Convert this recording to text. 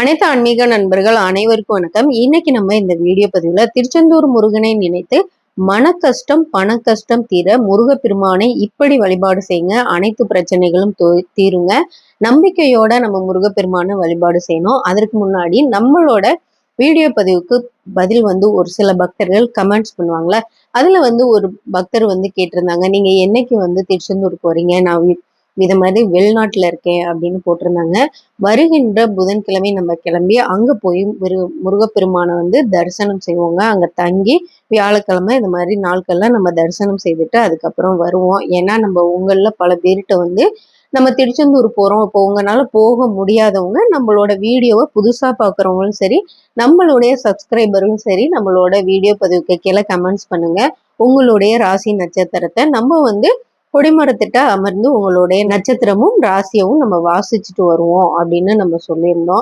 அனைத்து ஆன்மீக நண்பர்கள் அனைவருக்கும் வணக்கம். இன்னைக்கு நம்ம இந்த வீடியோ பதிவுல திருச்செந்தூர் முருகனை நினைத்து மன கஷ்டம் பண கஷ்டம் தீர முருகப்பெருமானை இப்படி வழிபாடு செய்யுங்க, அனைத்து பிரச்சனைகளும் தீருங்க. நம்பிக்கையோட நம்ம முருகப்பெருமானை வழிபாடு செய்யணும். அதற்கு முன்னாடி நம்மளோட வீடியோ பதிவுக்கு பதில் ஒரு சில பக்தர்கள் கமெண்ட்ஸ் பண்ணுவாங்களே, அதுல ஒரு பக்தர் கேட்டிருந்தாங்க, நீங்க என்னைக்கு திருச்செந்தூர் போறீங்க, நான் இதை மாதிரி வெளிநாட்டுல இருக்கேன் அப்படின்னு போட்டிருந்தாங்க. வருகின்ற புதன்கிழமை நம்ம கிளம்பி அங்க போய் முருகப்பெருமானை தரிசனம் செய்வோங்க. அங்க தங்கி வியாழக்கிழமை இந்த மாதிரி நாட்கள்லாம் நம்ம தரிசனம் செய்துட்டு அதுக்கப்புறம் வருவோம். ஏன்னா நம்ம உங்கள பல பேர்கிட்ட நம்ம திருச்செந்தூர் போறோம், இப்போ உங்களால போக முடியாதவங்க நம்மளோட வீடியோவை புதுசா பாக்குறவங்களும் சரி, நம்மளுடைய சப்ஸ்கிரைபரும் சரி, நம்மளோட வீடியோ பதிவுக்கு கீழே கமெண்ட்ஸ் பண்ணுங்க. உங்களுடைய ராசி நட்சத்திரத்தை நம்ம கொடிமரத்திட்ட அமர்ந்து உங்களுடைய நட்சத்திரமும் ராசியவும் நம்ம வாசிச்சுட்டு வருவோம் அப்படின்னு நம்ம சொல்லியிருந்தோம்.